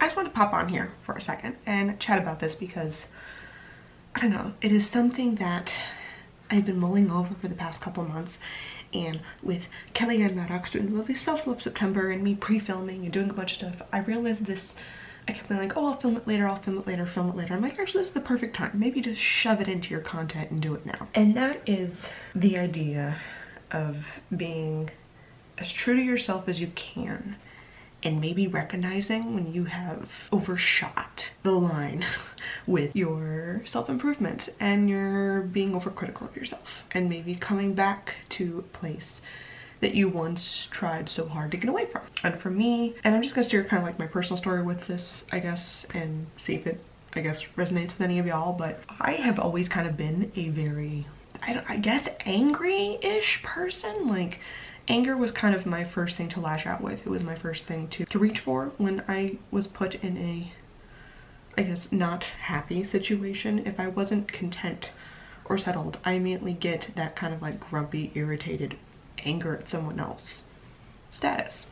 I just want to pop on here for a second and chat about this because, I don't know, it is something that I've been mulling over for the past couple months, and with Kellyanne Maddox doing the lovely Self-Love September and me pre-filming and doing a bunch of stuff, I realized this, I kept being like, oh, I'll film it later, I'll film it later, film it later. I'm like, actually, this is the perfect time. Maybe just shove it into your content and do it now. And that is the idea of being as true to yourself as you can, and maybe recognizing when you have overshot the line with your self-improvement and you're being overcritical of yourself, and maybe coming back to a place that you once tried so hard to get away from. And for me, and I'm just gonna share kind of like my personal story with this, I guess, and see if it, I guess, resonates with any of y'all, but I have always kind of been a very, I guess, angry-ish person. Like, anger was kind of my first thing to lash out with. It was my first thing to reach for when I was put in a, I guess, not happy situation. If I wasn't content or settled, I immediately get that kind of like grumpy, irritated anger at someone else status.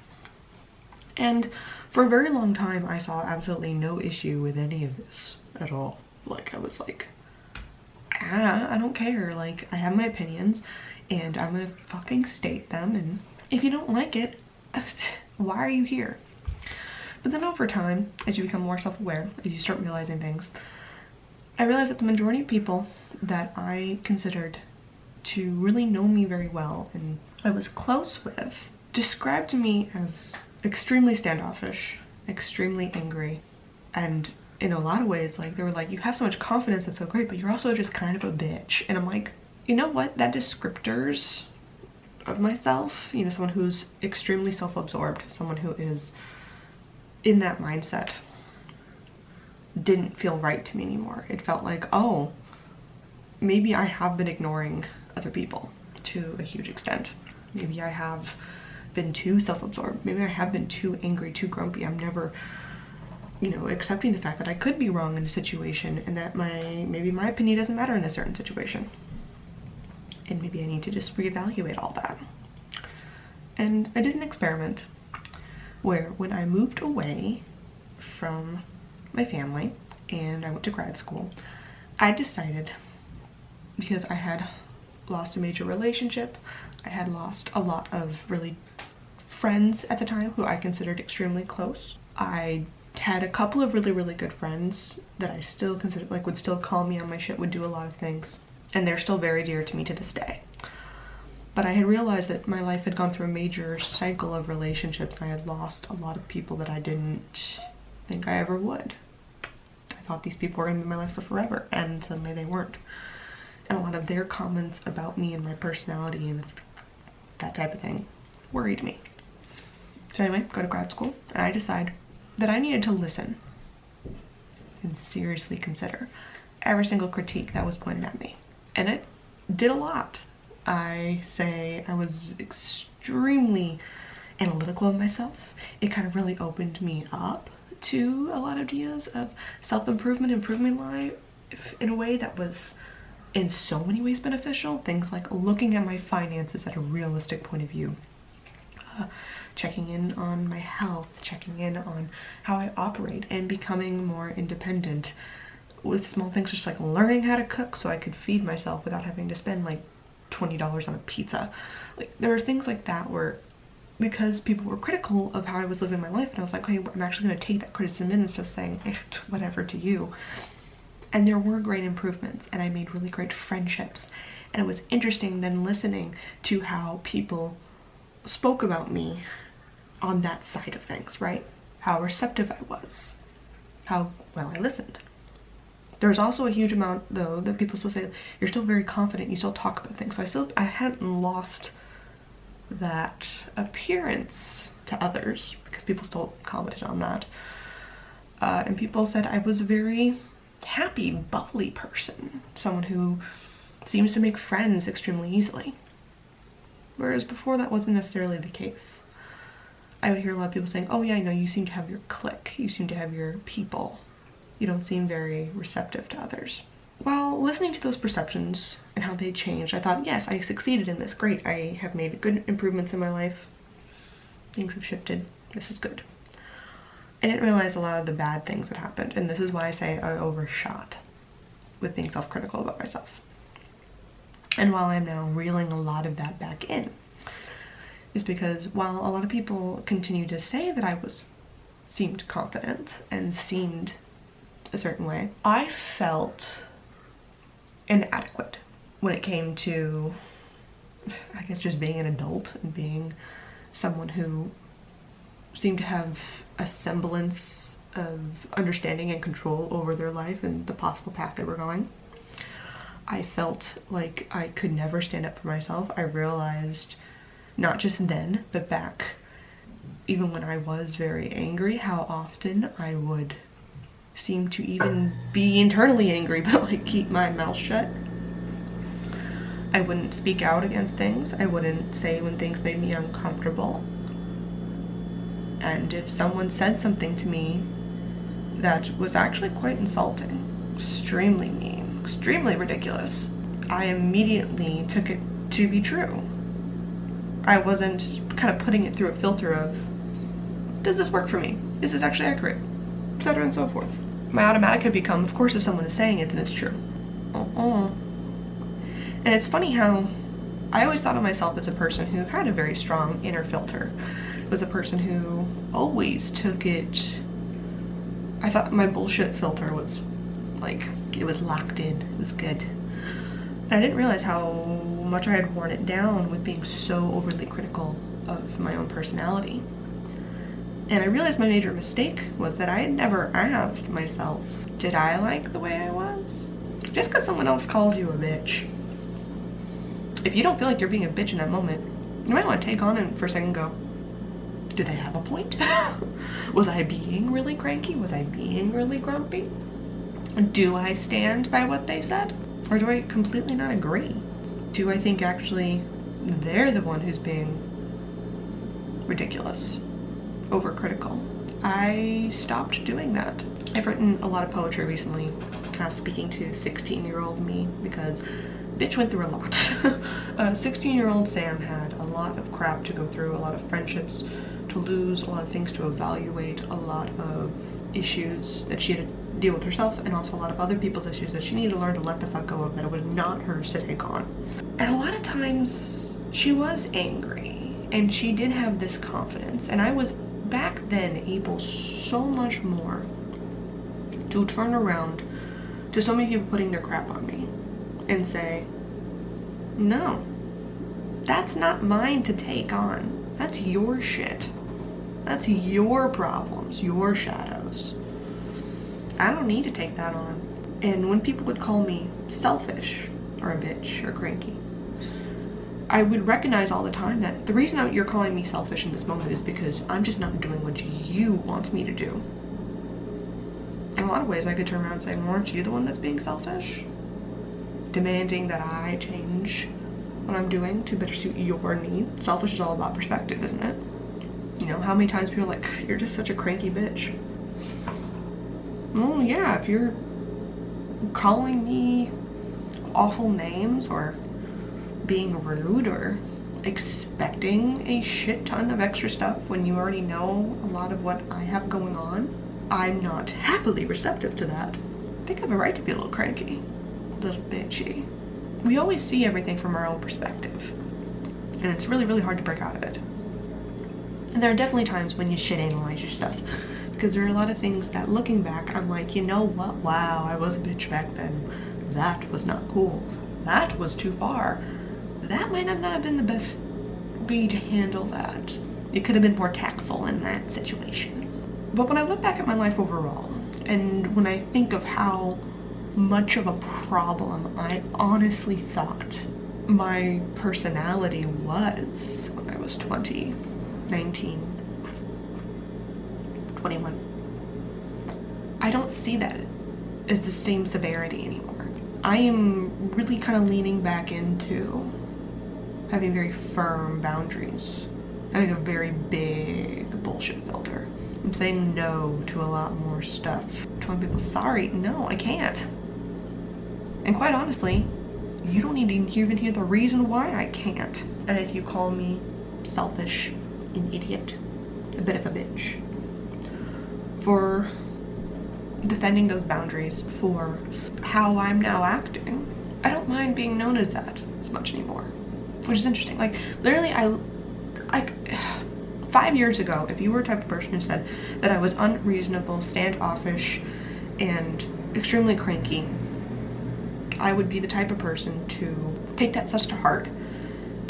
And for a very long time, I saw absolutely no issue with any of this at all. Like, I was like, I don't care. Like, I have my opinions and I'm gonna fucking state them, and if you don't like it, why are you here? But then over time, as you become more self-aware, as you start realizing things, I realized that the majority of people that I considered to really know me very well and I was close with described me as extremely standoffish, extremely angry, and in a lot of ways, like, they were like, you have so much confidence, that's so great, but you're also just kind of a bitch. And I'm like, you know what, that descriptors of myself, you know, someone who's extremely self-absorbed, someone who is in that mindset, didn't feel right to me anymore. It felt like, oh, maybe I have been ignoring other people to a huge extent. Maybe I have been too self-absorbed. Maybe I have been too angry, too grumpy. I'm never, you know, accepting the fact that I could be wrong in a situation and that maybe my opinion doesn't matter in a certain situation. And maybe I need to just reevaluate all that. And I did an experiment where when I moved away from my family and I went to grad school, I decided, because I had lost a major relationship, I had lost a lot of really friends at the time who I considered extremely close. I had a couple of really good friends that I still considered, like, would still call me on my shit, would do a lot of things, and they're still very dear to me to this day. But I had realized that my life had gone through a major cycle of relationships and I had lost a lot of people that I didn't think I ever would. I thought these people were gonna be in my life for forever, and suddenly they weren't. And a lot of their comments about me and my personality and that type of thing worried me. So anyway, go to grad school, and I decide that I needed to listen and seriously consider every single critique that was pointed at me. And it did a lot. I say I was extremely analytical of myself. It kind of really opened me up to a lot of ideas of self-improvement, improving life in a way that was in so many ways beneficial. Things like looking at my finances at a realistic point of view, checking in on my health, checking in on how I operate, and becoming more independent with small things, just like learning how to cook so I could feed myself without having to spend like $20 on a pizza. Like, there are things like that where, because people were critical of how I was living my life, and I was like, hey, I'm actually going to take that criticism in and just saying, whatever to you. And there were great improvements, and I made really great friendships. And it was interesting then listening to how people spoke about me on that side of things, right? How receptive I was, how well I listened. There's also a huge amount, though, that people still say, you're still very confident, you still talk about things. So I hadn't lost that appearance to others, because people still commented on that. And people said I was a very happy, bubbly person, someone who seems to make friends extremely easily. Whereas before that wasn't necessarily the case. I would hear a lot of people saying, oh yeah, I know, you seem to have your clique, you seem to have your people. You don't seem very receptive to others. While listening to those perceptions and how they changed, I thought, yes, I succeeded in this. Great, I have made good improvements in my life. Things have shifted. This is good. I didn't realize a lot of the bad things that happened, and this is why I say I overshot with being self-critical about myself. And while I'm now reeling a lot of that back in, is because while a lot of people continue to say that I seemed confident and seemed a certain way, I felt inadequate when it came to, I guess, just being an adult and being someone who seemed to have a semblance of understanding and control over their life and the possible path they were going. I felt like I could never stand up for myself. I realized, not just then, but back even when I was very angry, how often I would seem to even be internally angry, but like keep my mouth shut. I wouldn't speak out against things. I wouldn't say when things made me uncomfortable. And if someone said something to me that was actually quite insulting, extremely mean, extremely ridiculous, I immediately took it to be true. I wasn't kind of putting it through a filter of, does this work for me? Is this actually accurate? Etc. and so forth. My automatic had become, of course, if someone is saying it, then it's true. And it's funny how I always thought of myself as a person who had a very strong inner filter. Was a person who always took it, I thought my bullshit filter was like, it was locked in, it was good. And I didn't realize how much I had worn it down with being so overly critical of my own personality. And I realized my major mistake was that I had never asked myself, did I like the way I was? Just because someone else calls you a bitch, if you don't feel like you're being a bitch in that moment, you might want to take on it for a second and go, do they have a point? Was I being really cranky? Was I being really grumpy? Do I stand by what they said? Or do I completely not agree? Do I think actually they're the one who's being ridiculous, overcritical? I stopped doing that. I've written a lot of poetry recently, speaking to 16-year-old me, because bitch went through a lot. 16-year-old Sam had a lot of crap to go through, a lot of friendships to lose, a lot of things to evaluate, a lot of issues that she had to deal with herself, and also a lot of other people's issues that she needed to learn to let the fuck go of, that it was not hers to take on. And a lot of times she was angry, and she did have this confidence, and I was back then able so much more to turn around to so many people putting their crap on me and say, no, that's not mine to take on. That's your shit. That's your problems, your shadows. I don't need to take that on. And when people would call me selfish or a bitch or cranky, I would recognize all the time that the reason you're calling me selfish in this moment is because I'm just not doing what you want me to do. In a lot of ways, I could turn around and say, well, aren't you the one that's being selfish? Demanding that I change what I'm doing to better suit your needs. Selfish is all about perspective, isn't it? You know, how many times people are like, you're just such a cranky bitch. Well, yeah, if you're calling me awful names or being rude or expecting a shit ton of extra stuff when you already know a lot of what I have going on, I'm not happily receptive to that. I think I have a right to be a little cranky, a little bitchy. We always see everything from our own perspective, and it's really, really hard to break out of it. And there are definitely times when you shit analyze your stuff, because there are a lot of things that, looking back, I'm like, you know what, wow, I was a bitch back then. That was not cool. That was too far. That might not have been the best way to handle that. It could have been more tactful in that situation. But when I look back at my life overall, and when I think of how much of a problem I honestly thought my personality was when I was 20, 19, 21, I don't see that as the same severity anymore. I am really kind of leaning back into having very firm boundaries, having a very big bullshit filter. I'm saying no to a lot more stuff. Telling people, sorry, no, I can't. And quite honestly, you don't need to even hear the reason why I can't. And if you call me selfish, an idiot, a bit of a bitch, for defending those boundaries, for how I'm now acting. I don't mind being known as that as much anymore, which is interesting. Like, literally, like 5 years ago, if you were the type of person who said that I was unreasonable, standoffish, and extremely cranky, I would be the type of person to take that such to heart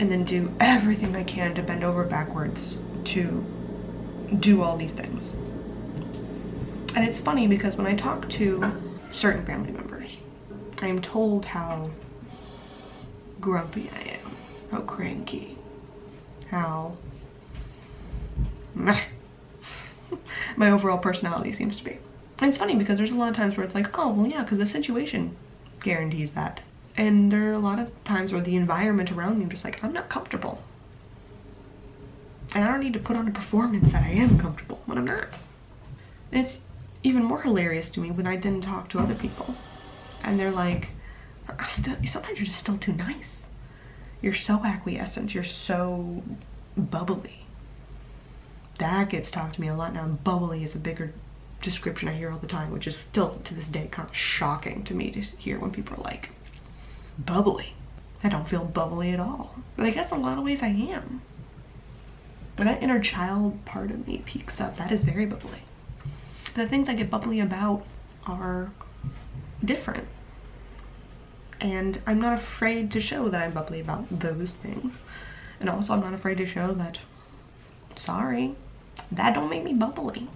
and then do everything I can to bend over backwards to do all these things. And it's funny because when I talk to certain family members, I'm told how grumpy I am, how cranky, how meh my overall personality seems to be. And it's funny because there's a lot of times where it's like, oh, well, yeah, because the situation guarantees that. And there are a lot of times where the environment around me, I'm just like, I'm not comfortable. And I don't need to put on a performance that I am comfortable when I'm not. And it's even more hilarious to me when I didn't talk to other people. And they're like, sometimes you're just still too nice. You're so acquiescent. You're so bubbly. That gets talked to me a lot now. Bubbly is a bigger description I hear all the time, which is still to this day kind of shocking to me to hear when people are like, bubbly. I don't feel bubbly at all. But I guess in a lot of ways I am. When that inner child part of me peaks up, that is very bubbly. The things I get bubbly about are different. And I'm not afraid to show that I'm bubbly about those things. And also I'm not afraid to show that, sorry, that don't make me bubbly.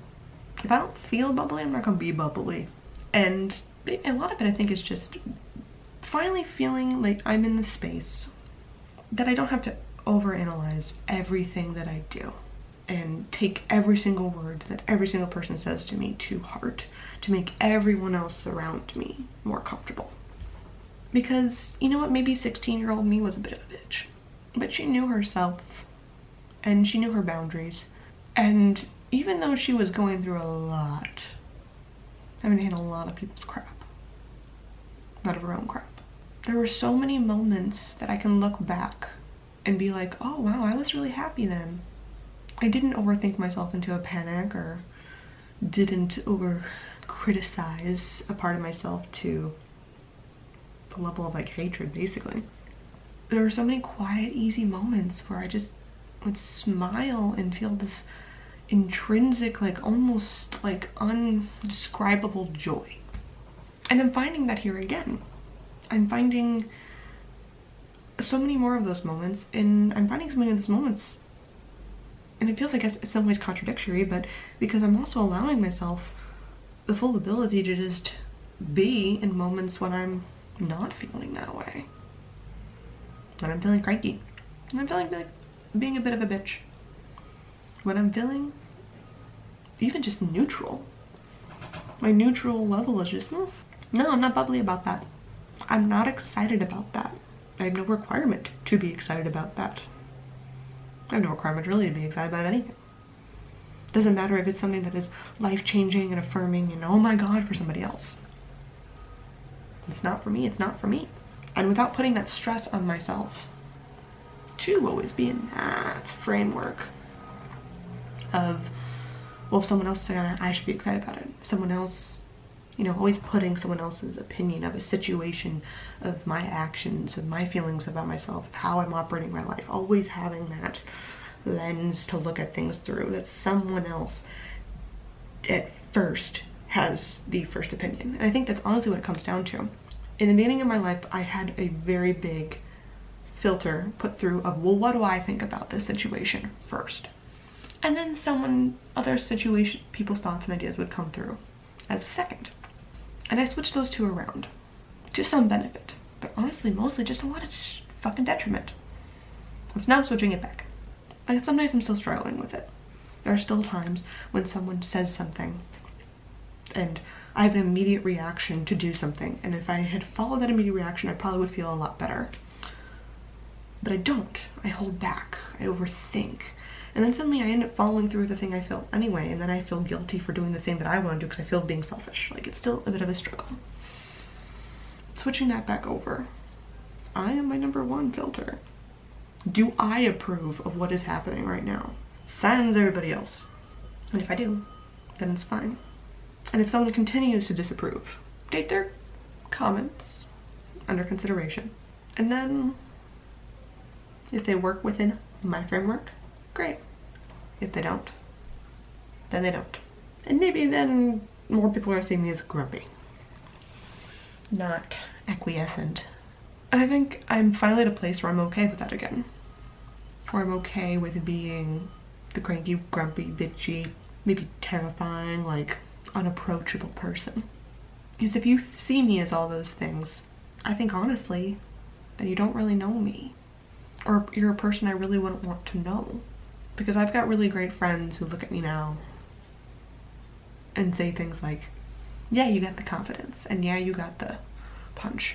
If I don't feel bubbly, I'm not gonna be bubbly. And a lot of it I think is just finally feeling like I'm in the space that I don't have to overanalyze everything that I do and take every single word that every single person says to me to heart to make everyone else around me more comfortable. Because, you know what, maybe 16-year-old me was a bit of a bitch, but she knew herself and she knew her boundaries. And even though she was going through a lot, having to handle a lot of people's crap, not of her own crap, there were so many moments that I can look back and be like, oh wow, I was really happy then. I didn't overthink myself into a panic or didn't over criticize a part of myself to the level of like hatred, basically. There were so many quiet, easy moments where I just would smile and feel this intrinsic, like almost like undescribable joy. And I'm finding that here again. I'm finding so many more of those moments, and I'm finding so many of those moments, and it feels like it's in some ways contradictory, but because I'm also allowing myself the full ability to just be in moments when I'm not feeling that way. When I'm feeling cranky. When I'm feeling like being a bit of a bitch. When I'm feeling even just neutral. My neutral level is just, no, I'm not bubbly about that. I'm not excited about that. I have no requirement to be excited about that. I have no requirement really to be excited about anything. Doesn't matter if it's something that is life-changing and affirming and oh my god for somebody else. It's not for me, it's not for me. And without putting that stress on myself to always be in that framework of, well, if someone else is saying I should be excited about it. Someone else, you know, always putting someone else's opinion of a situation, of my actions, of my feelings about myself, how I'm operating my life, always having that lens to look at things through, that someone else at first has the first opinion. And I think that's honestly what it comes down to. In the beginning of my life, I had a very big filter put through of, well, what do I think about this situation first? And then other situation, people's thoughts and ideas would come through as a second. And I switched those two around to some benefit, but honestly, mostly just a lot of fucking detriment. So now I'm switching it back. And sometimes I'm still struggling with it. There are still times when someone says something and I have an immediate reaction to do something. And if I had followed that immediate reaction, I probably would feel a lot better. But I don't. I hold back. I overthink. And then suddenly I end up following through with the thing I feel anyway, and then I feel guilty for doing the thing that I want to do because I feel being selfish. Like, it's still a bit of a struggle. Switching that back over. I am my #1 filter. Do I approve of what is happening right now? Sans everybody else. And if I do, then it's fine. And if someone continues to disapprove, take their comments under consideration. And then if they work within my framework, great. If they don't, then they don't. And maybe then more people are seeing me as grumpy, not acquiescent. And I think I'm finally at a place where I'm okay with that again. Where I'm okay with being the cranky, grumpy, bitchy, maybe terrifying, like unapproachable person. Because if you see me as all those things, I think honestly that you don't really know me. Or you're a person I really wouldn't want to know. Because I've got really great friends who look at me now and say things like, yeah, you got the confidence, and yeah, you got the punch.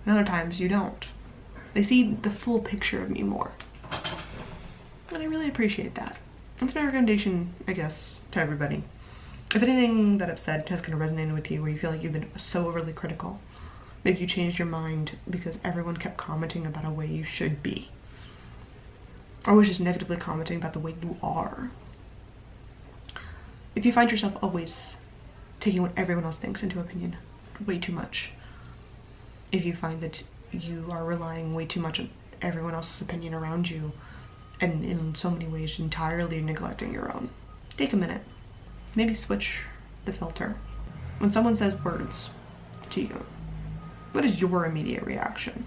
And other times you don't. They see the full picture of me more. And I really appreciate that. That's my recommendation, I guess, to everybody. If anything that I've said has kind of resonated with you, where you feel like you've been so overly critical, maybe you changed your mind because everyone kept commenting about a way you should be, or was just negatively commenting about the way you are. If you find yourself always taking what everyone else thinks into opinion way too much, if you find that you are relying way too much on everyone else's opinion around you, and in so many ways entirely neglecting your own, take a minute. Maybe switch the filter. When someone says words to you, what is your immediate reaction?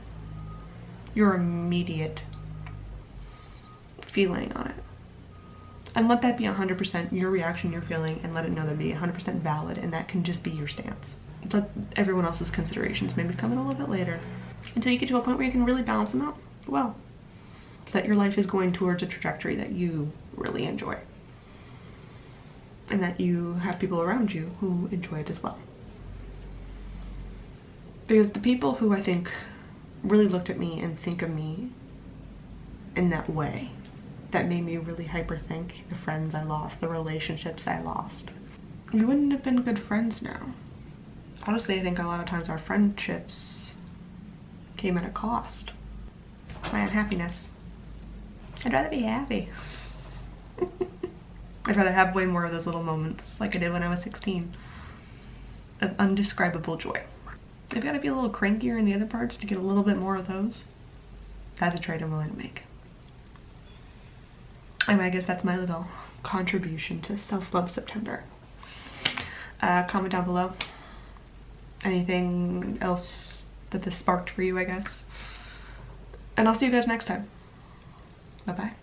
Your immediate feeling on it. And let that be 100% your reaction, your feeling, and let it know that be 100% valid, and that can just be your stance. Let everyone else's considerations maybe come in a little bit later, until you get to a point where you can really balance them out well, so that your life is going towards a trajectory that you really enjoy, and that you have people around you who enjoy it as well. Because the people who I think really looked at me and think of me in that way, that made me really hyperthink, the friends I lost, the relationships I lost, we wouldn't have been good friends now. Honestly, I think a lot of times our friendships came at a cost. My unhappiness. I'd rather be happy. I'd rather have way more of those little moments like I did when I was 16 of undescribable joy. I've got to be a little crankier in the other parts to get a little bit more of those. That's a trade I'm willing to make. And I guess that's my little contribution to Self-Love September. Comment down below anything else that this sparked for you, I guess. And I'll see you guys next time. Bye-bye.